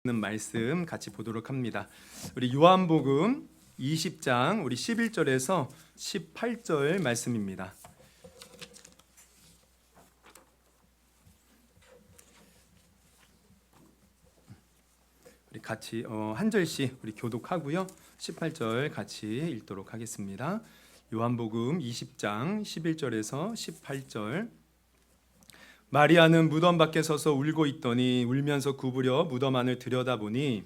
말씀 같이 보도록 합니다. 우리 요한복음 20장 우리 11절에서 18절 말씀입니다. 우리 같이 한 절씩 우리 교독하고요. 18절 같이 읽도록 하겠습니다. 요한복음 20장 11절에서 18절. 마리아는 무덤 밖에 서서 울고 있더니 울면서 구부려 무덤 안을 들여다보니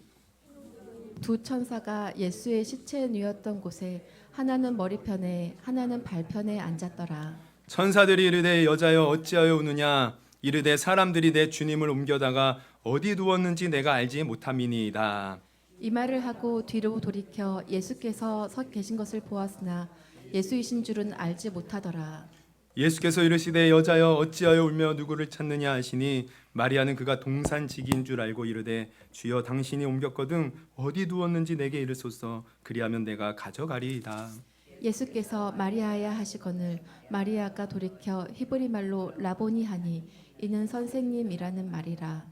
두 천사가 예수의 시체에 누웠던 곳에 하나는 머리편에 하나는 발편에 앉았더라. 천사들이 이르되 여자여 어찌하여 우느냐 이르되 사람들이 내 주님을 옮겨다가 어디 두었는지 내가 알지 못함이니이다. 이 말을 하고 뒤로 돌이켜 예수께서 서 계신 것을 보았으나 예수이신 줄은 알지 못하더라. 예수께서 이르시되 여자여 어찌하여 울며 누구를 찾느냐 하시니 마리아는 그가 동산지기인 줄 알고 이르되 주여 당신이 옮겼거든 어디 두었는지 내게 이르소서 그리하면 내가 가져가리이다. 예수께서 마리아야 하시거늘 마리아가 돌이켜 히브리 말로 라보니 하니 이는 선생님이라는 말이라.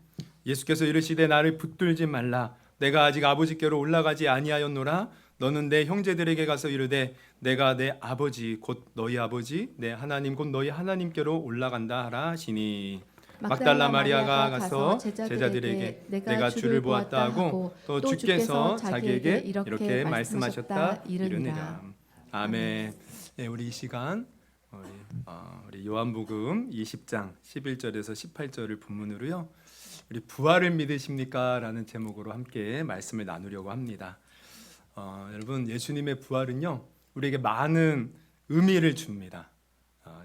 예수께서 이르시되 나를 붙들지 말라 내가 아직 아버지께로 올라가지 아니하였노라. 너는 내 형제들에게 가서 이르되 내가 내 아버지 곧 너희 아버지 내 하나님 곧 너희 하나님께로 올라간다 하라 하시니 막달라 마리아가 가서 제자들에게 내가 주를 보았다 하고 또 주께서 자기에게 이렇게 말씀하셨다 이르니라. 아멘. 네, 우리 이 시간 우리 요한복음 20장 11절에서 18절을 본문으로요. 우리 부활을 믿으십니까? 라는 제목으로 함께 말씀을 나누려고 합니다. 여러분 예수님의 부활은요 우리에게 많은 의미를 줍니다.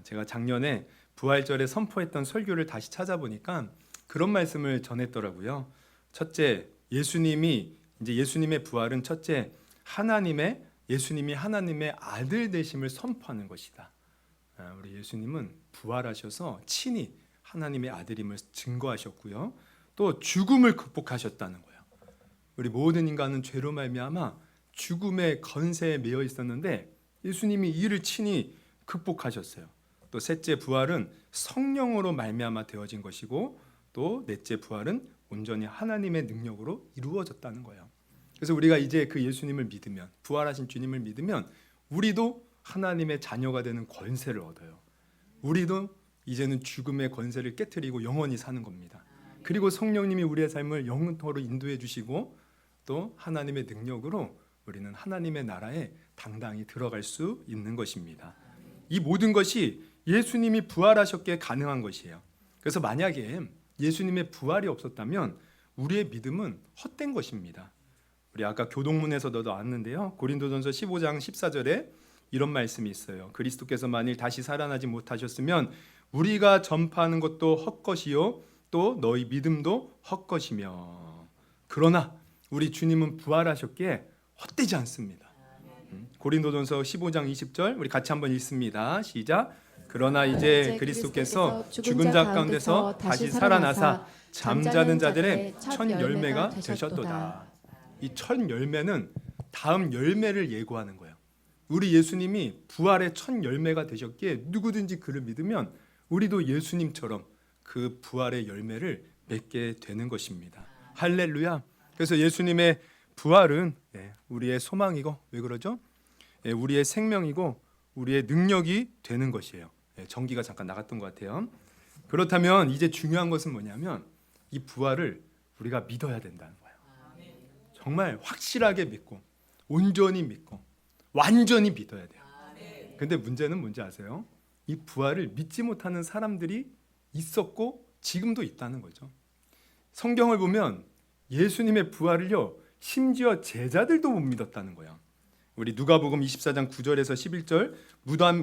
제가 작년에 부활절에 선포했던 설교를 다시 찾아보니까 그런 말씀을 전했더라고요. 첫째, 예수님의 부활은 첫째 예수님이 하나님의 아들 되심을 선포하는 것이다. 우리 예수님은 부활하셔서 친히 하나님의 아들임을 증거하셨고요. 또 죽음을 극복하셨다는 거예요. 우리 모든 인간은 죄로 말미암아 죽음의 건세에 매여 있었는데 예수님이 이를 친히 극복하셨어요. 또 셋째 부활은 성령으로 말미암아 되어진 것이고 또 넷째 부활은 온전히 하나님의 능력으로 이루어졌다는 거예요. 그래서 우리가 이제 그 예수님을 믿으면 부활하신 주님을 믿으면 우리도 하나님의 자녀가 되는 권세를 얻어요. 우리도 이제는 죽음의 권세를 깨트리고 영원히 사는 겁니다. 그리고 성령님이 우리의 삶을 영원토록 인도해 주시고 또 하나님의 능력으로 우리는 하나님의 나라에 당당히 들어갈 수 있는 것입니다. 이 모든 것이 예수님이 부활하셨기에 가능한 것이에요. 그래서 만약에 예수님의 부활이 없었다면 우리의 믿음은 헛된 것입니다. 우리 아까 교동문에서도 나왔는데요. 고린도전서 15장 14절에 이런 말씀이 있어요. 그리스도께서 만일 다시 살아나지 못하셨으면 우리가 전파하는 것도 헛것이요 또 너희 믿음도 헛것이며 그러나 우리 주님은 부활하셨기에 헛되지 않습니다. 고린도전서 15장 20절 우리 같이 한번 읽습니다. 시작. 그러나 이제 그리스도께서 죽은 자 가운데서 다시 살아나사 잠자는 자들의 첫 열매가 되셨도다. 이 첫 열매는 다음 열매를 예고하는 거예요. 우리 예수님이 부활의 첫 열매가 되셨기에 누구든지 그를 믿으면 우리도 예수님처럼 그 부활의 열매를 맺게 되는 것입니다. 할렐루야. 그래서 예수님의 부활은 우리의 소망이고 왜 그러죠? 우리의 생명이고 우리의 능력이 되는 것이에요. 전기가 잠깐 나갔던 것 같아요. 그렇다면 이제 중요한 것은 뭐냐면 이 부활을 우리가 믿어야 된다는 거예요. 정말 확실하게 믿고 온전히 믿고 완전히 믿어야 돼요. 근데 문제는 뭔지 아세요? 이 부활을 믿지 못하는 사람들이 있었고 지금도 있다는 거죠. 성경을 보면 예수님의 부활을요 심지어 제자들도 못 믿었다는 거예요. 우리 누가복음 24장 9절에서 11절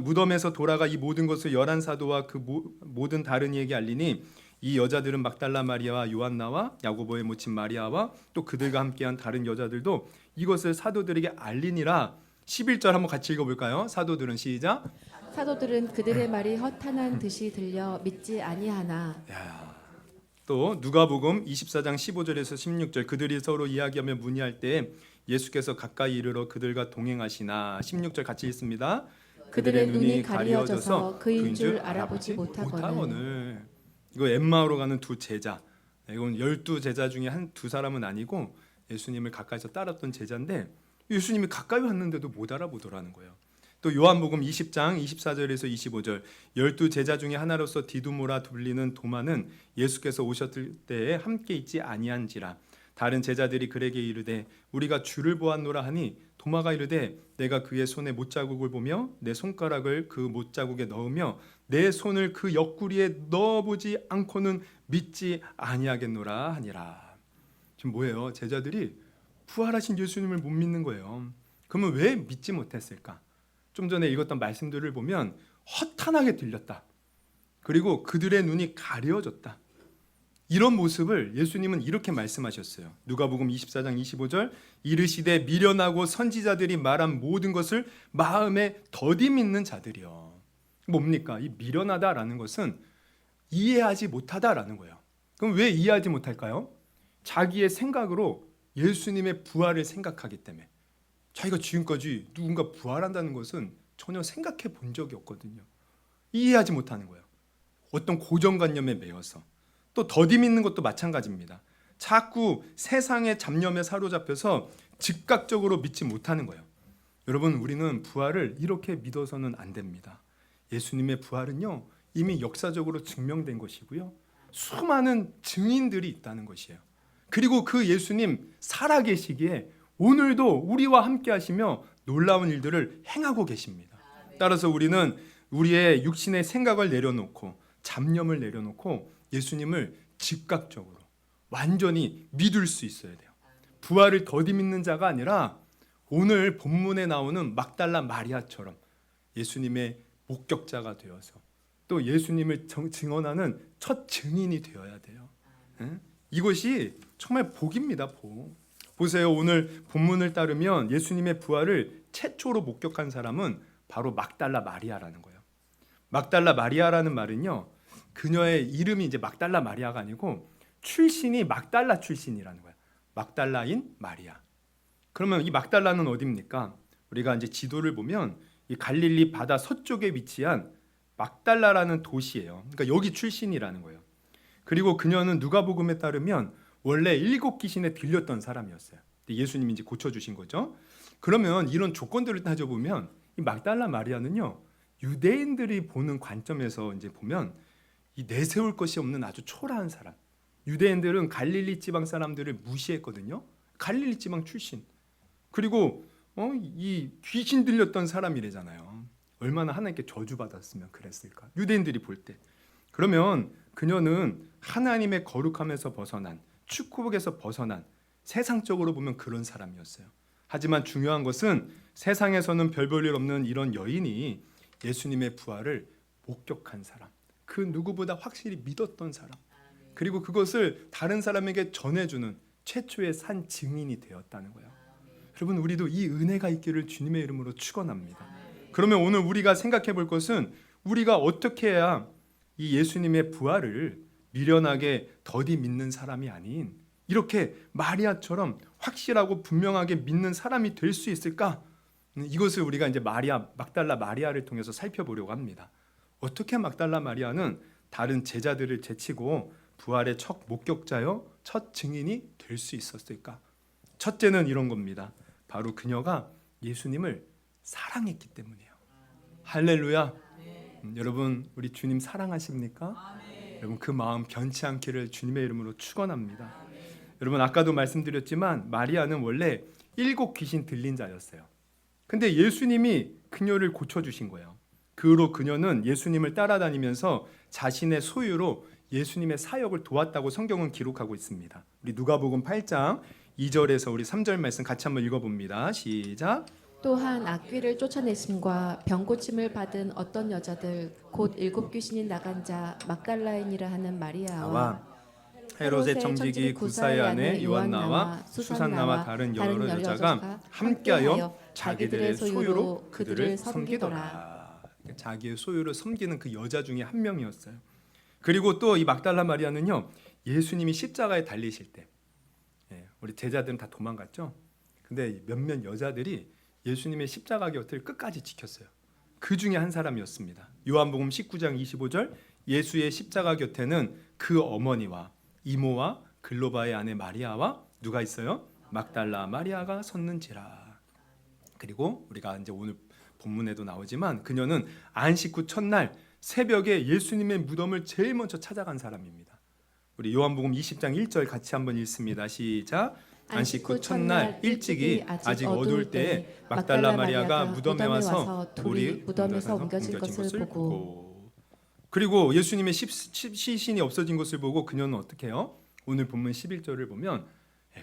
무덤에서 돌아가 이 모든 것을 11사도와 그 모든 다른 이에게 알리니 이 여자들은 막달라 마리아와 요한나와 야고보의 모친 마리아와 또 그들과 함께한 다른 여자들도 이것을 사도들에게 알리니라. 11절 한번 같이 읽어볼까요? 사도들은 시작. 사도들은 그들의 말이 허탄한 듯이 들려 믿지 아니하나. 또 누가복음 24장 15절에서 16절 그들이 서로 이야기하며 문의할 때 예수께서 가까이 이르러 그들과 동행하시나. 16절 같이 읽습니다. 그들의 눈이 가리어져서 그인 줄 알아보지 못하거늘. 이거 엠마오로 가는 두 제자 이건 12제자 중에 두 사람은 아니고 예수님을 가까이서 따랐던 제자인데 예수님이 가까이 왔는데도 못 알아보더라는 거예요. 또 요한복음 20장 24절에서 25절 12제자 중에 하나로서 디두모라 불리는 도마는 예수께서 오셨을 때에 함께 있지 아니한지라 다른 제자들이 그에게 이르되 우리가 주를 보았노라 하니 도마가 이르되 내가 그의 손에 못자국을 보며 내 손가락을 그 못자국에 넣으며 내 손을 그 옆구리에 넣어보지 않고는 믿지 아니하겠노라 하니라. 지금 뭐예요? 제자들이 부활하신 예수님을 못 믿는 거예요. 그러면 왜 믿지 못했을까? 좀 전에 읽었던 말씀들을 보면 허탄하게 들렸다. 그리고 그들의 눈이 가려졌다. 이런 모습을 예수님은 이렇게 말씀하셨어요. 누가복음 24장 25절 이르시되 미련하고 선지자들이 말한 모든 것을 마음에 더디 믿는 자들이요. 뭡니까? 이 미련하다라는 것은 이해하지 못하다라는 거예요. 그럼 왜 이해하지 못할까요? 자기의 생각으로 예수님의 부활을 생각하기 때문에. 자기가 지금까지 누군가 부활한다는 것은 전혀 생각해 본 적이 없거든요. 이해하지 못하는 거예요. 어떤 고정관념에 매여서. 또 더디 믿는 것도 마찬가지입니다. 자꾸 세상의 잡념에 사로잡혀서 즉각적으로 믿지 못하는 거예요. 여러분, 우리는 부활을 이렇게 믿어서는 안 됩니다. 예수님의 부활은요, 이미 역사적으로 증명된 것이고요. 수많은 증인들이 있다는 것이에요. 그리고 그 예수님 살아계시기에 오늘도 우리와 함께 하시며 놀라운 일들을 행하고 계십니다. 따라서 우리는 우리의 육신의 생각을 내려놓고 잡념을 내려놓고 예수님을 즉각적으로 완전히 믿을 수 있어야 돼요. 부활을 더디 믿는 자가 아니라 오늘 본문에 나오는 막달라 마리아처럼 예수님의 목격자가 되어서 또 예수님을 증언하는 첫 증인이 되어야 돼요. 이것이 정말 복입니다. 복. 보세요. 오늘 본문을 따르면 예수님의 부활을 최초로 목격한 사람은 바로 막달라 마리아라는 거예요. 막달라 마리아라는 말은요, 그녀의 이름이 이제 막달라 마리아가 아니고 출신이 막달라 출신이라는 거예요. 막달라인 마리아. 그러면 이 막달라는 어디입니까? 우리가 이제 지도를 보면 이 갈릴리 바다 서쪽에 위치한 막달라라는 도시예요. 그러니까 여기 출신이라는 거예요. 그리고 그녀는 누가복음에 따르면 원래 7 귀신에 들렸던 사람이었어요. 예수님이 이제 고쳐주신 거죠. 그러면 이런 조건들을 따져보면 이 막달라 마리아는요, 유대인들이 보는 관점에서 이제 보면 이 내세울 것이 없는 아주 초라한 사람. 유대인들은 갈릴리 지방 사람들을 무시했거든요. 갈릴리 지방 출신. 그리고 이 귀신 들렸던 사람이래잖아요. 얼마나 하나님께 저주받았으면 그랬을까? 유대인들이 볼 때. 그러면 그녀는 하나님의 거룩함에서 벗어난, 축복에서 벗어난, 세상적으로 보면 그런 사람이었어요. 하지만 중요한 것은 세상에서는 별 볼 일 없는 이런 여인이 예수님의 부활을 목격한 사람, 그 누구보다 확실히 믿었던 사람, 그리고 그것을 다른 사람에게 전해주는 최초의 산 증인이 되었다는 거예요. 여러분, 우리도 이 은혜가 있기를 주님의 이름으로 축원합니다. 그러면 오늘 우리가 생각해 볼 것은 우리가 어떻게 해야 이 예수님의 부활을 미련하게 더디 믿는 사람이 아닌 이렇게 마리아처럼 확실하고 분명하게 믿는 사람이 될 수 있을까? 이것을 우리가 이제 막달라 마리아를 통해서 살펴보려고 합니다. 어떻게 막달라 마리아는 다른 제자들을 제치고 부활의 첫 목격자요, 첫 증인이 될 수 있었을까? 첫째는 이런 겁니다. 바로 그녀가 예수님을 사랑했기 때문이에요. 할렐루야. 여러분, 우리 주님 사랑하십니까? 여러분, 그 마음 변치 않기를 주님의 이름으로 축원합니다. 여러분, 아까도 말씀드렸지만 마리아는 원래 7 귀신 들린 자였어요. 근데 예수님이 그녀를 고쳐주신 거예요. 그 후로 그녀는 예수님을 따라다니면서 자신의 소유로 예수님의 사역을 도왔다고 성경은 기록하고 있습니다. 우리 누가복음 8장 2절에서 우리 3절 말씀 같이 한번 읽어봅니다. 시작. 또한 악귀를 쫓아내심과 병고침을 받은 어떤 여자들 곧 7 귀신이 나간 자 막달라인이라 하는 마리아와 헤롯의 청지기 구사의 아내 요한나와 수산나와 다른 여러 여자가 함께하여 자기들의 소유로 그들을 섬기더라. 자기의 소유를 섬기는 그 여자 중에 한 명이었어요. 그리고 또 이 막달라 마리아는요, 예수님이 십자가에 달리실 때 우리 제자들은 다 도망갔죠. 근데 몇몇 여자들이 예수님의 십자가 곁을 끝까지 지켰어요. 그 중에 한 사람이었습니다. 요한복음 19장 25절 예수의 십자가 곁에는 그 어머니와 이모와 글로바의 아내 마리아와 누가 있어요? 막달라 마리아가 섰는지라. 그리고 우리가 이제 오늘 본문에도 나오지만 그녀는 안식 후 첫날 새벽에 예수님의 무덤을 제일 먼저 찾아간 사람입니다. 우리 요한복음 20장 1절 같이 한번 읽습니다. 시작. 안식 후 첫날 일찍이 아직 어두울 때에 막달라 마리아가 무덤에 와서 돌이 무덤에서 옮겨진 것을 보고, 그리고 예수님의 시신이 없어진 것을 보고 그녀는 어떻게 해요? 오늘 본문 11절을 보면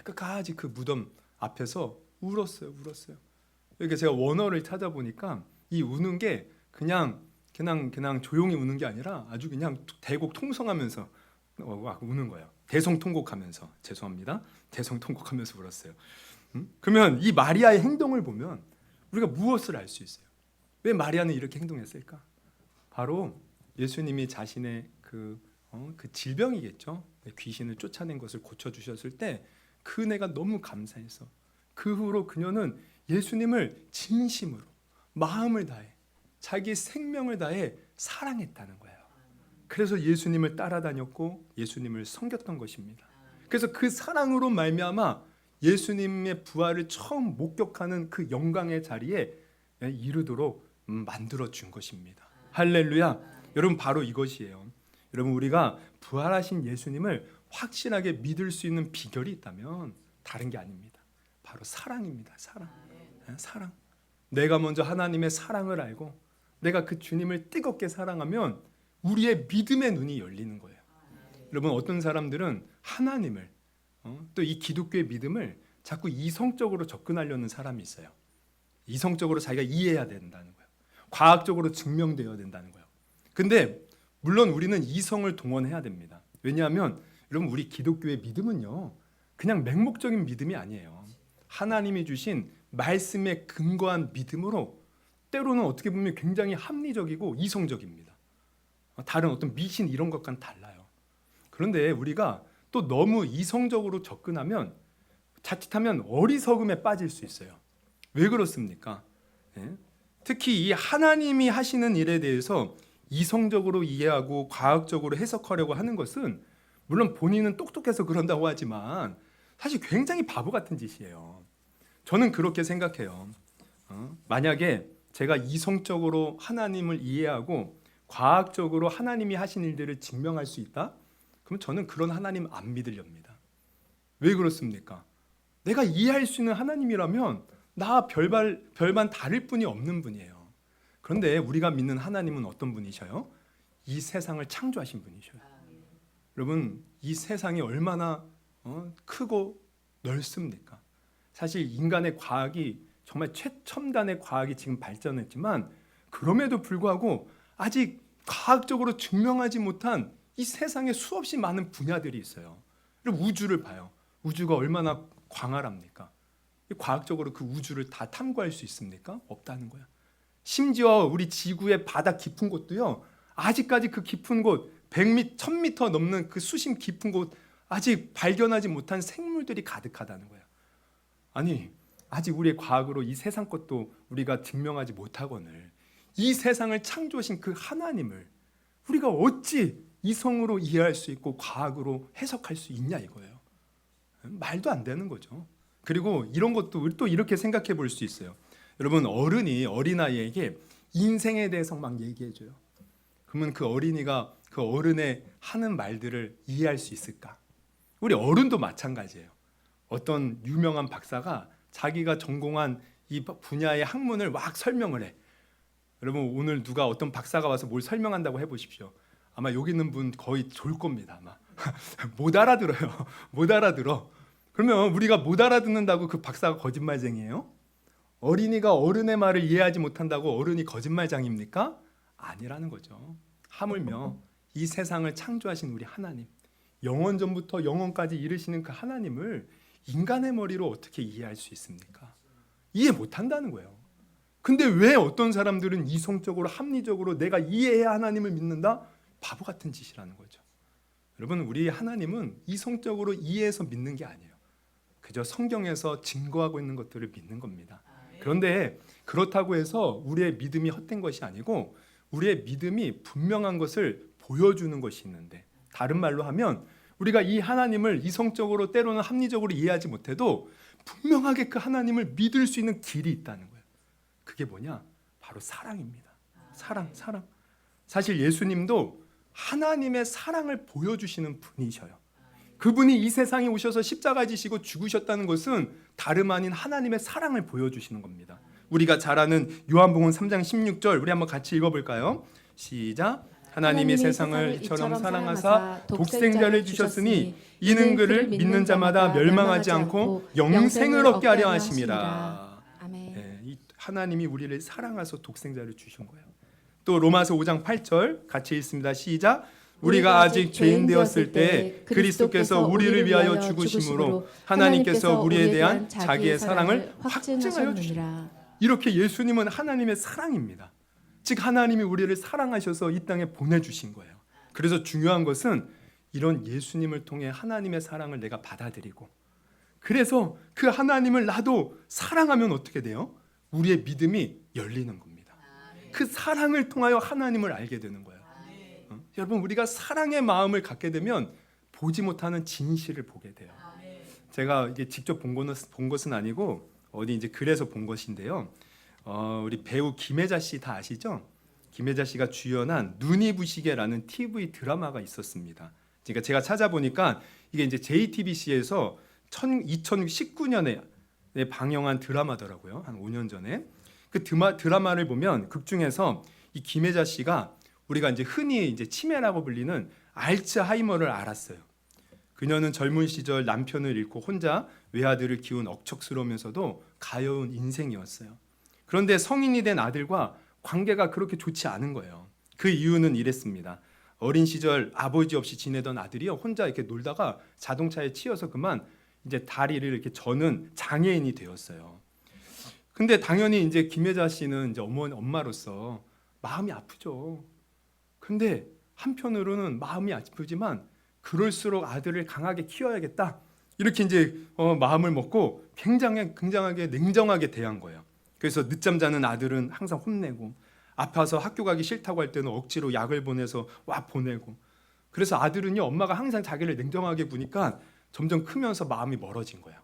끝까지 그 무덤 앞에서 울었어요. 이렇게 제가 원어를 찾아보니까 이 우는 게 그냥 조용히 우는 게 아니라 아주 그냥 대곡 통성하면서 우는 거예요. 대성통곡하면서, 죄송합니다. 대성통곡하면서 울었어요. 그러면 이 마리아의 행동을 보면 우리가 무엇을 알 수 있어요? 왜 마리아는 이렇게 행동했을까? 바로 예수님이 자신의 그 질병이겠죠. 귀신을 쫓아낸 것을 고쳐주셨을 때 그 은혜가 너무 감사해서 그 후로 그녀는 예수님을 진심으로 마음을 다해 자기 생명을 다해 사랑했다는 거예요. 그래서 예수님을 따라다녔고 예수님을 섬겼던 것입니다. 그래서 그 사랑으로 말미암아 예수님의 부활을 처음 목격하는 그 영광의 자리에 이르도록 만들어 준 것입니다. 할렐루야. 여러분, 바로 이것이에요. 여러분, 우리가 부활하신 예수님을 확실하게 믿을 수 있는 비결이 있다면 다른 게 아닙니다. 바로 사랑입니다. 사랑. 내가 먼저 하나님의 사랑을 알고 내가 그 주님을 뜨겁게 사랑하면 우리의 믿음의 눈이 열리는 거예요. 여러분, 어떤 사람들은 하나님을 또 이 기독교의 믿음을 자꾸 이성적으로 접근하려는 사람이 있어요. 이성적으로 자기가 이해해야 된다는 거예요. 과학적으로 증명되어야 된다는 거예요. 근데 물론 우리는 이성을 동원해야 됩니다. 왜냐하면 여러분, 우리 기독교의 믿음은요, 그냥 맹목적인 믿음이 아니에요. 하나님이 주신 말씀에 근거한 믿음으로 때로는 어떻게 보면 굉장히 합리적이고 이성적입니다. 다른 어떤 미신 이런 것과는 달라요. 그런데 우리가 또 너무 이성적으로 접근하면 자칫하면 어리석음에 빠질 수 있어요. 왜 그렇습니까? 특히 이 하나님이 하시는 일에 대해서 이성적으로 이해하고 과학적으로 해석하려고 하는 것은 물론 본인은 똑똑해서 그런다고 하지만 사실 굉장히 바보 같은 짓이에요. 저는 그렇게 생각해요. 만약에 제가 이성적으로 하나님을 이해하고 과학적으로 하나님이 하신 일들을 증명할 수 있다? 그럼 저는 그런 하나님 안 믿으렵니다. 왜 그렇습니까? 내가 이해할 수 있는 하나님이라면 나 별반 다를 뿐이 없는 분이에요. 그런데 우리가 믿는 하나님은 어떤 분이셔요? 이 세상을 창조하신 분이셔요. 여러분, 이 세상이 얼마나 크고 넓습니까? 사실 인간의 과학이 정말 최첨단의 과학이 지금 발전했지만 그럼에도 불구하고 아직 과학적으로 증명하지 못한 이 세상에 수없이 많은 분야들이 있어요. 그리고 우주를 봐요. 우주가 얼마나 광활합니까? 과학적으로 그 우주를 다 탐구할 수 있습니까? 없다는 거야. 심지어 우리 지구의 바다 깊은 곳도요, 아직까지 그 깊은 곳 100m, 1000m 넘는 그 수심 깊은 곳 아직 발견하지 못한 생물들이 가득하다는 거예요. 아니, 아직 우리의 과학으로 이 세상 것도 우리가 증명하지 못하거늘 이 세상을 창조하신 그 하나님을 우리가 어찌 이성으로 이해할 수 있고 과학으로 해석할 수 있냐 이거예요. 말도 안 되는 거죠. 그리고 이런 것도 또 이렇게 생각해 볼 수 있어요. 여러분, 어른이 어린아이에게 인생에 대해서 막 얘기해줘요. 그러면 그 어린이가 그 어른의 하는 말들을 이해할 수 있을까? 우리 어른도 마찬가지예요. 어떤 유명한 박사가 자기가 전공한 이 분야의 학문을 막 설명을 해. 여러분, 오늘 누가 어떤 박사가 와서 뭘 설명한다고 해보십시오. 아마 여기 있는 분 거의 졸 겁니다. 아마 못 알아들어요. 못 알아들어. 그러면 우리가 못 알아듣는다고 그 박사가 거짓말쟁이에요? 어린이가 어른의 말을 이해하지 못한다고 어른이 거짓말장입니까? 아니라는 거죠. 하물며 이 세상을 창조하신 우리 하나님, 영원 전부터 영원까지 이르시는 그 하나님을 인간의 머리로 어떻게 이해할 수 있습니까? 이해 못한다는 거예요. 근데 왜 어떤 사람들은 이성적으로 합리적으로 내가 이해해야 하나님을 믿는다? 바보 같은 짓이라는 거죠. 여러분, 우리 하나님은 이성적으로 이해해서 믿는 게 아니에요. 그저 성경에서 증거하고 있는 것들을 믿는 겁니다. 그런데 그렇다고 해서 우리의 믿음이 헛된 것이 아니고 우리의 믿음이 분명한 것을 보여주는 것이 있는데, 다른 말로 하면 우리가 이 하나님을 이성적으로 때로는 합리적으로 이해하지 못해도 분명하게 그 하나님을 믿을 수 있는 길이 있다는 거예요. 그게 뭐냐? 바로 사랑입니다. 사랑. 사실 예수님도 하나님의 사랑을 보여주시는 분이셔요. 그분이 이 세상에 오셔서 십자가 지시고 죽으셨다는 것은 다름 아닌 하나님의 사랑을 보여주시는 겁니다. 우리가 잘 아는 요한복음 3장 16절 우리 한번 같이 읽어볼까요? 시작. 하나님이 세상을 이처럼 사랑하사 독생자를 주셨으니 이는 그를 믿는 자마다 멸망하지 않고 영생을 얻게 하려 하심이라. 네, 이 하나님이 우리를 사랑하셔서 독생자를 주신 거예요. 또 로마서 5장 8절 같이 읽습니다. 시작. 우리가 아직 죄인 되었을 때 그리스도께서 우리를 위하여 죽으심으로 하나님께서 우리에 대한 자기의 사랑을 확증하여 주시라. 이렇게 예수님은 하나님의 사랑입니다. 즉 하나님이 우리를 사랑하셔서 이 땅에 보내주신 거예요. 그래서 중요한 것은 이런 예수님을 통해 하나님의 사랑을 내가 받아들이고, 그래서 그 하나님을 나도 사랑하면 어떻게 돼요? 우리의 믿음이 열리는 겁니다. 그 사랑을 통하여 하나님을 알게 되는 거예요. 여러분, 우리가 사랑의 마음을 갖게 되면 보지 못하는 진실을 보게 돼요. 제가 이게 직접 본 것은 아니고 어디 이제 글에서 본 것인데요. 우리 배우 김혜자 씨 다 아시죠? 김혜자 씨가 주연한 눈이 부시게라는 TV 드라마가 있었습니다. 그러니까 제가 찾아보니까 이게 이제 JTBC에서 2019년에 방영한 드라마더라고요. 한 5년 전에. 그 드라마를 보면 극 중에서 이 김혜자 씨가 우리가 이제 흔히 이제 치매라고 불리는 알츠하이머를 앓았어요. 그녀는 젊은 시절 남편을 잃고 혼자 외아들을 키운 억척스러우면서도 가여운 인생이었어요. 그런데 성인이 된 아들과 관계가 그렇게 좋지 않은 거예요. 그 이유는 이랬습니다. 어린 시절 아버지 없이 지내던 아들이요, 혼자 이렇게 놀다가 자동차에 치여서 그만 이제 다리를 이렇게 저는 장애인이 되었어요. 근데 당연히 이제 김혜자 씨는 이제 엄마로서 마음이 아프죠. 근데 한편으로는 마음이 아프지만 그럴수록 아들을 강하게 키워야겠다, 이렇게 이제 마음을 먹고 굉장하게 냉정하게 대한 거예요. 그래서 늦잠 자는 아들은 항상 혼내고, 아파서 학교 가기 싫다고 할 때는 억지로 약을 보내서 와 보내고. 그래서 아들은요, 엄마가 항상 자기를 냉정하게 보니까 점점 크면서 마음이 멀어진 거예요.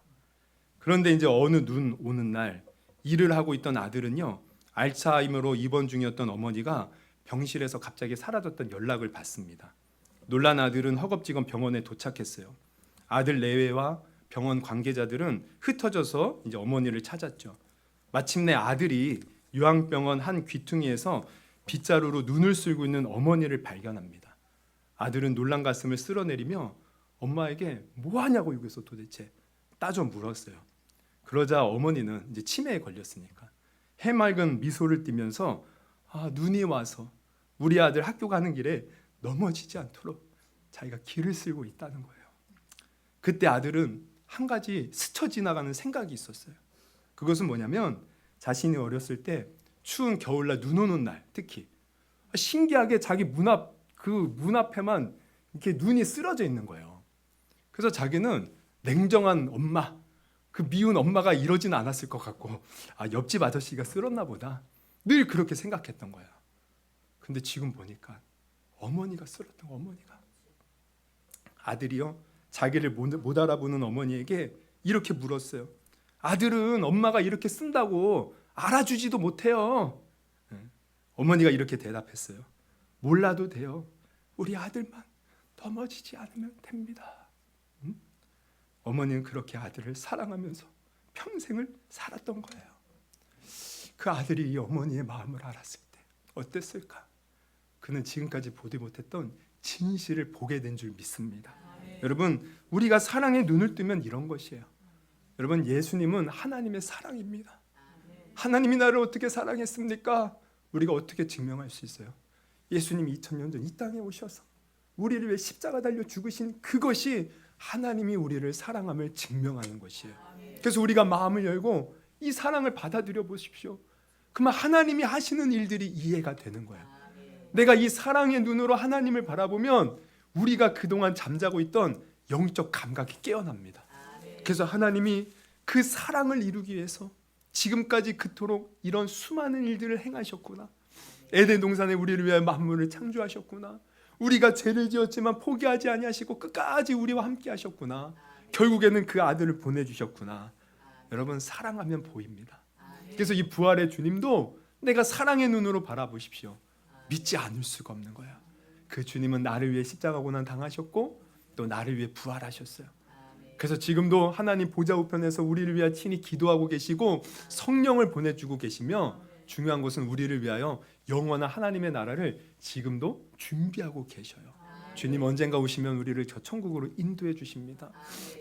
그런데 이제 어느 눈 오는 날 일을 하고 있던 아들은요, 알츠하이머로 입원 중이었던 어머니가 병실에서 갑자기 사라졌던 연락을 받습니다. 놀란 아들은 허겁지겁 병원에 도착했어요. 아들 내외와 병원 관계자들은 흩어져서 이제 어머니를 찾았죠. 마침내 아들이 요양병원 한 귀퉁이에서 빗자루로 눈을 쓸고 있는 어머니를 발견합니다. 아들은 놀란 가슴을 쓸어내리며 엄마에게 뭐 하냐고 여기서 도대체 따져 물었어요. 그러자 어머니는 이제 치매에 걸렸으니까 해맑은 미소를 띠면서 눈이 와서 우리 아들 학교 가는 길에 넘어지지 않도록 자기가 길을 쓸고 있다는 거예요. 그때 아들은 한 가지 스쳐 지나가는 생각이 있었어요. 그것은 뭐냐면 자신이 어렸을 때 추운 겨울날 눈 오는 날 특히 신기하게 자기 문 앞에만 이렇게 눈이 쓰러져 있는 거예요. 그래서 자기는 냉정한 엄마, 그 미운 엄마가 이러진 않았을 것 같고, 옆집 아저씨가 쓸었나 보다, 늘 그렇게 생각했던 거예요. 근데 지금 보니까 어머니가 쓸었던 거예요. 어머니가. 아들이요, 자기를 못 알아보는 어머니에게 이렇게 물었어요. 아들은 엄마가 이렇게 쓴다고 알아주지도 못해요. 어머니가 이렇게 대답했어요. 몰라도 돼요. 우리 아들만 넘어지지 않으면 됩니다. 어머니는 그렇게 아들을 사랑하면서 평생을 살았던 거예요. 그 아들이 이 어머니의 마음을 알았을 때 어땠을까? 그는 지금까지 보지 못했던 진실을 보게 된 줄 믿습니다. 여러분, 우리가 사랑의 눈을 뜨면 이런 것이에요. 여러분, 예수님은 하나님의 사랑입니다. 하나님이 나를 어떻게 사랑했습니까? 우리가 어떻게 증명할 수 있어요? 예수님이 2000년 전 이 땅에 오셔서 우리를 위해 십자가 달려 죽으신 그것이 하나님이 우리를 사랑함을 증명하는 것이에요. 그래서 우리가 마음을 열고 이 사랑을 받아들여 보십시오. 그러면 하나님이 하시는 일들이 이해가 되는 거예요. 내가 이 사랑의 눈으로 하나님을 바라보면 우리가 그동안 잠자고 있던 영적 감각이 깨어납니다. 그래서 하나님이 그 사랑을 이루기 위해서 지금까지 그토록 이런 수많은 일들을 행하셨구나. 에덴 동산에 우리를 위해 만물을 창조하셨구나. 우리가 죄를 지었지만 포기하지 아니하시고 끝까지 우리와 함께 하셨구나. 결국에는 그 아들을 보내주셨구나. 여러분, 사랑하면 보입니다. 그래서 이 부활의 주님도 내가 사랑의 눈으로 바라보십시오. 믿지 않을 수가 없는 거야. 그 주님은 나를 위해 십자가 고난 당하셨고 또 나를 위해 부활하셨어요. 그래서 지금도 하나님 보좌 우편에서 우리를 위하여 친히 기도하고 계시고 성령을 보내주고 계시며, 중요한 것은 우리를 위하여 영원한 하나님의 나라를 지금도 준비하고 계셔요. 주님 언젠가 오시면 우리를 저 천국으로 인도해 주십니다.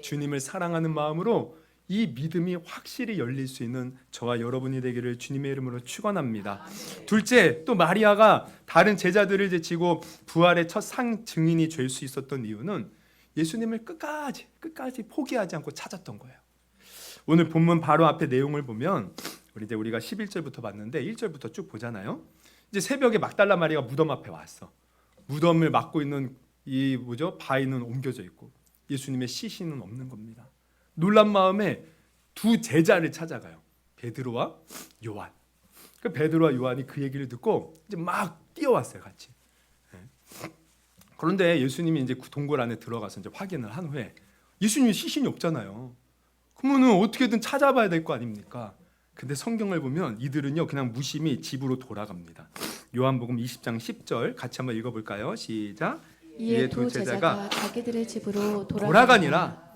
주님을 사랑하는 마음으로 이 믿음이 확실히 열릴 수 있는 저와 여러분이 되기를 주님의 이름으로 축원합니다. 둘째, 또 마리아가 다른 제자들을 제치고 부활의 첫 상 증인이 될 수 있었던 이유는 예수님을 끝까지 포기하지 않고 찾았던 거예요. 오늘 본문 바로 앞에 내용을 보면 우리가 11절부터 봤는데 1절부터 쭉 보잖아요. 이제 새벽에 막달라 마리아가 무덤 앞에 왔어. 무덤을 막고 있는 이 바위는 옮겨져 있고 예수님의 시신은 없는 겁니다. 놀란 마음에 두 제자를 찾아가요. 베드로와 요한. 그 베드로와 요한이 그 얘기를 듣고 이제 막 뛰어왔어요, 같이. 그런데 예수님이 이제 동굴 안에 들어가서 이제 확인을 한 후에 예수님이 시신이 없잖아요. 그러면은 어떻게든 찾아봐야 될 거 아닙니까? 근데 성경을 보면 이들은요 그냥 무심히 집으로 돌아갑니다. 요한복음 20장 10절 같이 한번 읽어볼까요? 시작. 이에 두 제자가 자기들의 집으로 돌아가니라.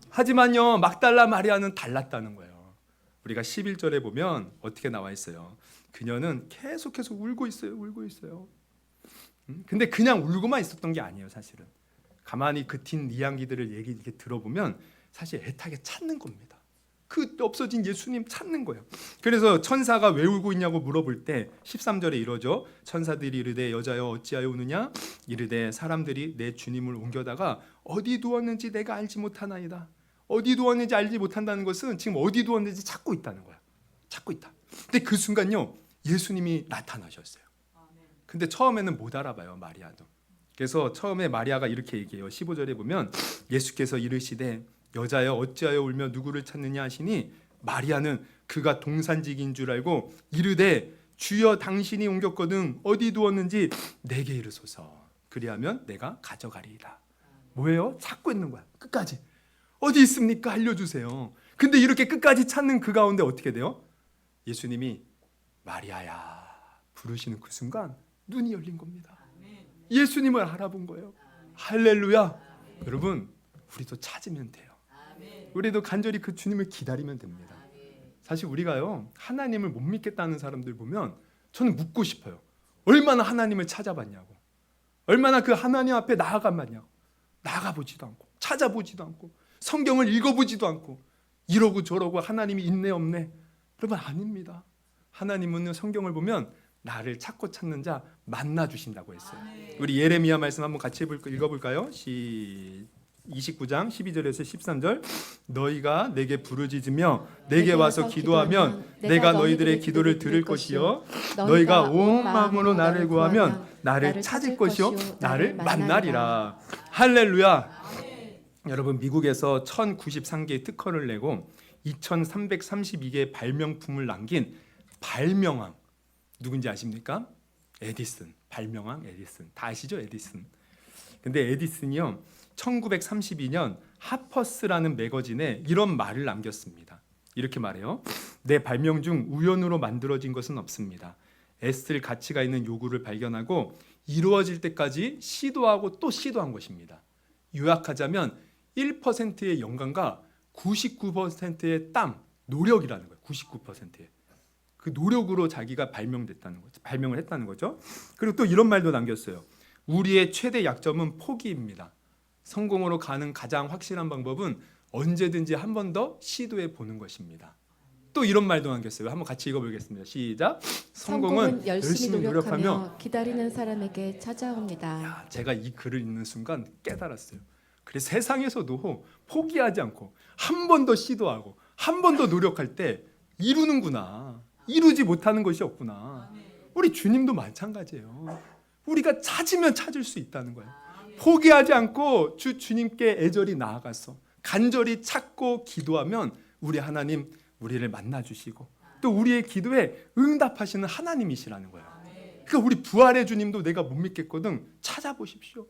하지만요 막달라 마리아는 달랐다는 거예요. 우리가 11절에 보면 어떻게 나와 있어요? 그녀는 계속해서 울고 있어요. 근데 그냥 울고만 있었던 게 아니에요. 사실은 가만히 그 뒷 이야기들을 이렇게 들어보면 사실 애타게 찾는 겁니다. 그 없어진 예수님 찾는 거예요. 그래서 천사가 왜 울고 있냐고 물어볼 때 13절에 이러죠. 천사들이 이르되 여자여 어찌하여 우느냐? 이르되 사람들이 내 주님을 옮겨다가 어디 두었는지 내가 알지 못하나이다. 어디 두었는지 알지 못한다는 것은 지금 어디 두었는지 찾고 있다는 거야. 찾고 있다. 근데 그 순간요 예수님이 나타나셨어요. 근데 처음에는 못 알아봐요, 마리아도. 그래서 처음에 마리아가 이렇게 얘기해요. 15절에 보면 예수께서 이르시되 여자여 어찌하여 울며 누구를 찾느냐 하시니 마리아는 그가 동산직인 줄 알고 이르되 주여 당신이 옮겼거든 어디 두었는지 내게 이르소서. 그리하면 내가 가져가리이다. 뭐예요? 찾고 있는 거야. 끝까지. 어디 있습니까? 알려주세요. 근데 이렇게 끝까지 찾는 그 가운데 어떻게 돼요? 예수님이 마리아야 부르시는 그 순간 눈이 열린 겁니다. 예수님을 알아본 거예요. 할렐루야. 여러분 우리도 찾으면 돼요. 우리도 간절히 그 주님을 기다리면 됩니다. 사실 우리가요 하나님을 못 믿겠다는 사람들 보면 저는 묻고 싶어요. 얼마나 하나님을 찾아봤냐고, 얼마나 그 하나님 앞에 나아가봤냐고. 나가보지도 않고 찾아보지도 않고 성경을 읽어보지도 않고 이러고 저러고 하나님이 있네 없네. 여러분 아닙니다. 하나님은 성경을 보면 나를 찾고 찾는 자 만나 주신다고 했어요. 우리 예레미야 말씀 한번 같이 읽어볼까요? 29장 12절에서 13절. 너희가 내게 부르짖으며 내게 와서 기도하면 내가 너희들의 기도를 들을 것이요 너희가 온 마음으로 나를 구하면 나를 찾을 것이요 나를 만나리라. 할렐루야. 여러분 미국에서 1093개의 특허를 내고 2332개의 발명품을 남긴 발명왕 누군지 아십니까? 에디슨. 발명왕 에디슨. 다 아시죠? 에디슨. 근데 에디슨이요 1932년 하퍼스라는 매거진에 이런 말을 남겼습니다. 이렇게 말해요. 내 발명 중 우연으로 만들어진 것은 없습니다. 애쓸 가치가 있는 요구를 발견하고 이루어질 때까지 시도하고 또 시도한 것입니다. 요약하자면 1%의 영감과 99%의 땀, 노력이라는 거예요. 99%의 그 노력으로 자기가 발명됐다는 거죠. 발명을 했다는 거죠. 그리고 또 이런 말도 남겼어요. 우리의 최대 약점은 포기입니다. 성공으로 가는 가장 확실한 방법은 언제든지 한 번 더 시도해 보는 것입니다. 또 이런 말도 남겼어요. 한번 같이 읽어보겠습니다. 시작. 성공은 열심히 노력하며 기다리는 사람에게 찾아옵니다. 야, 제가 이 글을 읽는 순간 깨달았어요. 그래 세상에서도 포기하지 않고 한 번 더 시도하고 한 번 더 노력할 때 이루는구나. 이루지 못하는 것이 없구나. 우리 주님도 마찬가지예요. 우리가 찾으면 찾을 수 있다는 거예요. 포기하지 않고 주님께 애절히 나아가서 간절히 찾고 기도하면 우리 하나님 우리를 만나주시고 또 우리의 기도에 응답하시는 하나님이시라는 거예요. 그러니까 우리 부활의 주님도 내가 못 믿겠거든. 찾아보십시오.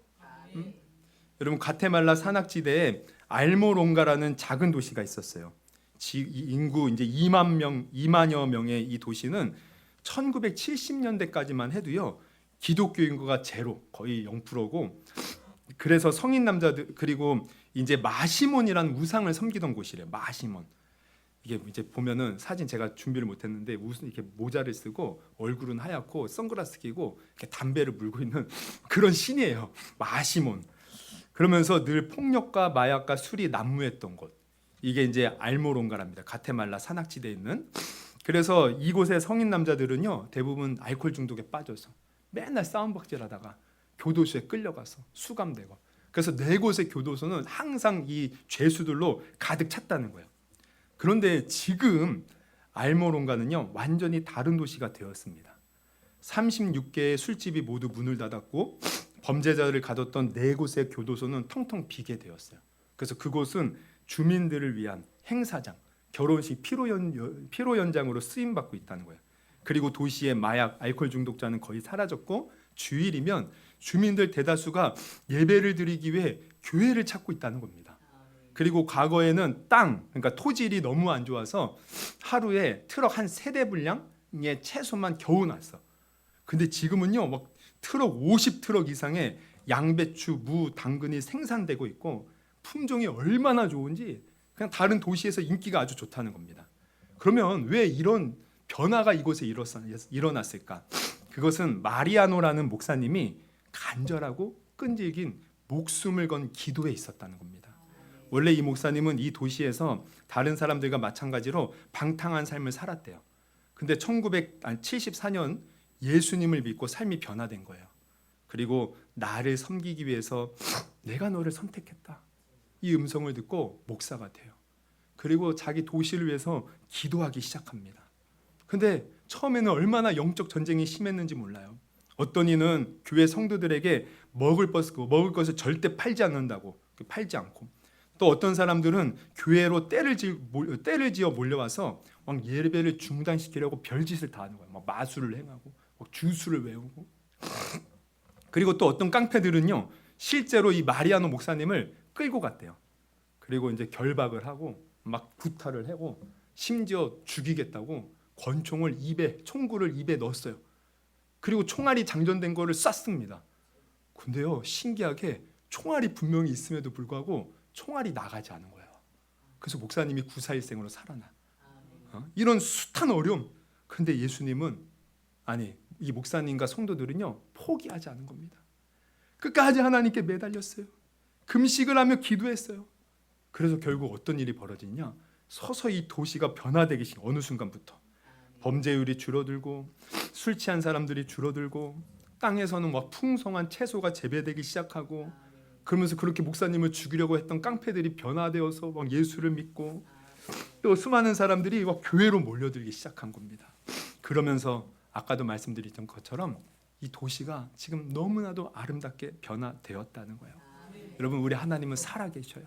여러분 과테말라 산악지대에 알모롱가라는 작은 도시가 있었어요. 인구 이제 2만여 명의 이 도시는 1970년대까지만 해도요. 기독교 인구가 제로, 거의 0%고 그래서 성인 남자들 그리고 이제 마시몬이라는 우상을 섬기던 곳이래요. 마시몬. 이게 이제 보면은 사진 제가 준비를 못했는데 무슨 이렇게 모자를 쓰고 얼굴은 하얗고 선글라스 끼고 이렇게 담배를 물고 있는 그런 신이에요. 마시몬. 그러면서 늘 폭력과 마약과 술이 난무했던 곳. 이게 이제 알모롱가랍니다. 가테말라 산악지대에 있는. 그래서 이곳의 성인 남자들은요 대부분 알코올 중독에 빠져서 맨날 싸움박질하다가 교도소에 끌려가서 수감되고. 그래서 네 곳의 교도소는 항상 이 죄수들로 가득 찼다는 거예요. 그런데 지금 알모롱가는요 완전히 다른 도시가 되었습니다. 36개의 술집이 모두 문을 닫았고 범죄자를 가뒀던 네 곳의 교도소는 텅텅 비게 되었어요. 그래서 그곳은 주민들을 위한 행사장, 결혼식 피로 연장으로 쓰임 받고 있다는 거예요. 그리고 도시의 마약, 알코올 중독자는 거의 사라졌고 주일이면 주민들 대다수가 예배를 드리기 위해 교회를 찾고 있다는 겁니다. 그리고 과거에는 그러니까 토질이 너무 안 좋아서 하루에 트럭 한 3대 분량의 채소만 겨우 났어. 근데 지금은요, 막 트럭 50트럭 이상의 양배추, 무, 당근이 생산되고 있고 품종이 얼마나 좋은지 그냥 다른 도시에서 인기가 아주 좋다는 겁니다. 그러면 왜 이런 변화가 이곳에 일어났을까? 그것은 마리아노라는 목사님이 간절하고 끈질긴 목숨을 건 기도에 있었다는 겁니다. 원래 이 목사님은 이 도시에서 다른 사람들과 마찬가지로 방탕한 삶을 살았대요. 근데 1974년 예수님을 믿고 삶이 변화된 거예요. 그리고 나를 섬기기 위해서 내가 너를 선택했다. 이 음성을 듣고 목사가 돼요. 그리고 자기 도시를 위해서 기도하기 시작합니다. 근데 처음에는 얼마나 영적 전쟁이 심했는지 몰라요. 어떤 이는 교회 성도들에게 먹을 것을 절대 팔지 않는다고, 팔지 않고, 또 어떤 사람들은 교회로 때를 지어 몰려와서 막 예배를 중단시키려고 별짓을 다 하는 거예요. 막 마술을 행하고 막 주술을 외우고. 그리고 또 어떤 깡패들은요 실제로 이 마리아노 목사님을 끌고 갔대요. 그리고 이제 결박을 하고 막 구타를 하고 심지어 죽이겠다고 총구를 입에 넣었어요. 그리고 총알이 장전된 거를 쐈습니다. 근데요 신기하게 총알이 분명히 있음에도 불구하고 총알이 나가지 않은 거예요. 그래서 목사님이 구사일생으로 살아나. 이런 숱한 어려움. 그런데 예수님은 이 목사님과 성도들은요 포기하지 않은 겁니다. 끝까지 하나님께 매달렸어요. 금식을 하며 기도했어요. 그래서 결국 어떤 일이 벌어지냐? 서서히 도시가 변화되기 시작. 어느 순간부터 범죄율이 줄어들고 술 취한 사람들이 줄어들고 땅에서는 막 풍성한 채소가 재배되기 시작하고 그러면서 그렇게 목사님을 죽이려고 했던 깡패들이 변화되어서 막 예수를 믿고 또 수많은 사람들이 막 교회로 몰려들기 시작한 겁니다. 그러면서 아까도 말씀드렸던 것처럼 이 도시가 지금 너무나도 아름답게 변화되었다는 거예요. 여러분 우리 하나님은 살아계셔요.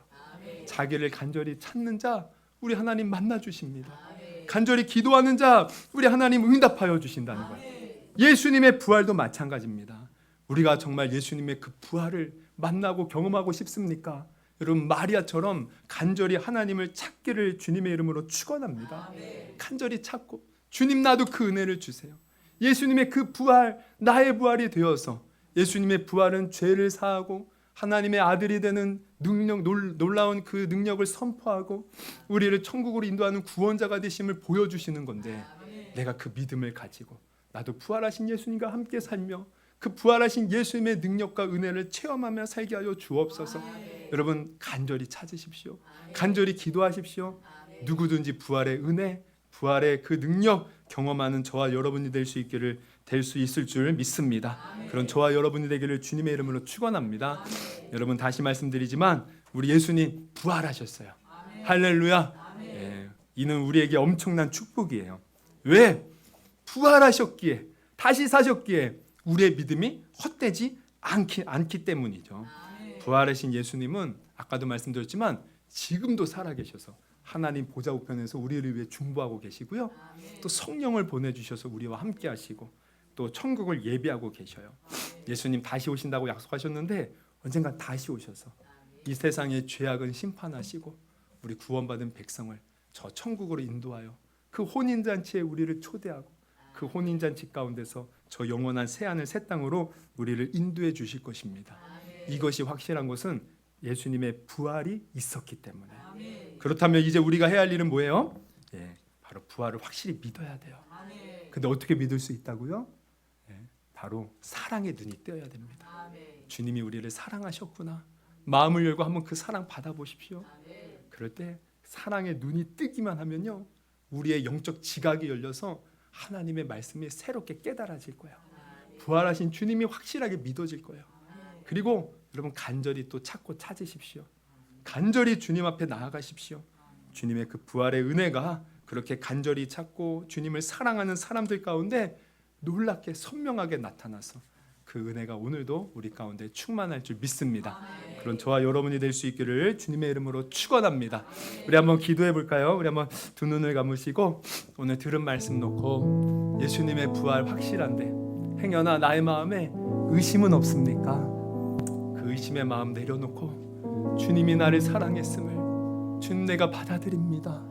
자기를 간절히 찾는 자 우리 하나님 만나 주십니다. 간절히 기도하는 자 우리 하나님 응답하여 주신다는 거예요. 예수님의 부활도 마찬가지입니다. 우리가 정말 예수님의 그 부활을 만나고 경험하고 싶습니까? 여러분 마리아처럼 간절히 하나님을 찾기를 주님의 이름으로 축원합니다. 간절히 찾고 주님 나도 그 은혜를 주세요. 예수님의 그 부활 나의 부활이 되어서 예수님의 부활은 죄를 사하고 하나님의 아들이 되는 능력, 놀라운 그 능력을 선포하고 우리를 천국으로 인도하는 구원자가 되심을 보여주시는 건데 내가 그 믿음을 가지고 나도 부활하신 예수님과 함께 살며 그 부활하신 예수님의 능력과 은혜를 체험하며 살게 하여 주옵소서. 여러분 간절히 찾으십시오. 간절히 기도하십시오. 누구든지 부활의 은혜, 부활의 그 능력 경험하는 저와 여러분이 될 수 있을 줄 믿습니다. 그런 저와 여러분이 되기를 주님의 이름으로 축원합니다. 여러분 다시 말씀드리지만 우리 예수님 부활하셨어요. 할렐루야. 예, 이는 우리에게 엄청난 축복이에요. 왜? 부활하셨기에 다시 사셨기에 우리의 믿음이 헛되지 않기 때문이죠. 부활하신 예수님은 아까도 말씀드렸지만 지금도 살아계셔서 하나님 보좌 우편에서 우리를 위해 중보하고 계시고요. 또 성령을 보내주셔서 우리와 함께 하시고 또 천국을 예비하고 계셔요. 예수님 다시 오신다고 약속하셨는데 언젠가 다시 오셔서 이 세상의 죄악은 심판하시고 우리 구원받은 백성을 저 천국으로 인도하여 그 혼인잔치에 우리를 초대하고 그 혼인잔치 가운데서 저 영원한 새하늘 새 땅으로 우리를 인도해 주실 것입니다. 이것이 확실한 것은 예수님의 부활이 있었기 때문에. 그렇다면 이제 우리가 해야 할 일은 뭐예요? 바로 부활을 확실히 믿어야 돼요. 근데 어떻게 믿을 수 있다고요? 바로 사랑의 눈이 뜨여야 됩니다. 주님이 우리를 사랑하셨구나. 마음을 열고 한번 그 사랑 받아보십시오. 그럴 때 사랑의 눈이 뜨기만 하면요, 우리의 영적 지각이 열려서 하나님의 말씀이 새롭게 깨달아질 거예요. 부활하신 주님이 확실하게 믿어질 거예요. 그리고 여러분 간절히 또 찾고 찾으십시오. 간절히 주님 앞에 나아가십시오. 주님의 그 부활의 은혜가 그렇게 간절히 찾고 주님을 사랑하는 사람들 가운데 놀랍게 선명하게 나타나서 그 은혜가 오늘도 우리 가운데 충만할 줄 믿습니다. 그런 저와 여러분이 될 수 있기를 주님의 이름으로 축원합니다. 우리 한번 기도해 볼까요? 우리 한번 두 눈을 감으시고 오늘 들은 말씀 놓고 예수님의 부활 확실한데 행여나 나의 마음에 의심은 없습니까? 그 의심의 마음 내려놓고 주님이 나를 사랑했음을 주님 내가 받아들입니다.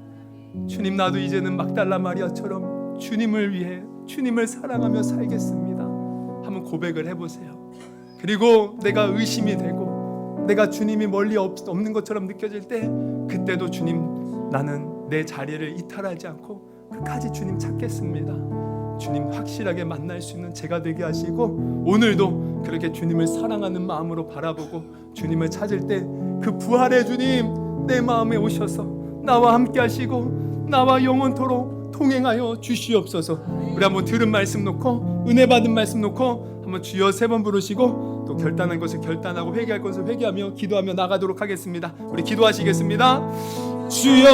주님 나도 이제는 막달라 마리아처럼 주님을 위해 주님을 사랑하며 살겠습니다. 한번 고백을 해보세요. 그리고 내가 의심이 되고 내가 주님이 멀리 없는 것처럼 느껴질 때 그때도 주님 나는 내 자리를 이탈하지 않고 끝까지 주님 찾겠습니다. 주님 확실하게 만날 수 있는 제가 되게 하시고 오늘도 그렇게 주님을 사랑하는 마음으로 바라보고 주님을 찾을 때 그 부활의 주님 내 마음에 오셔서 나와 함께 하시고 나와 영원토록 통행하여 주시옵소서. 우리 한번 들은 말씀 놓고 은혜 받은 말씀 놓고 한번 주여 3번 부르시고 또 결단한 것을 결단하고 회개할 것을 회개하며 기도하며 나가도록 하겠습니다. 우리 기도하시겠습니다. 주여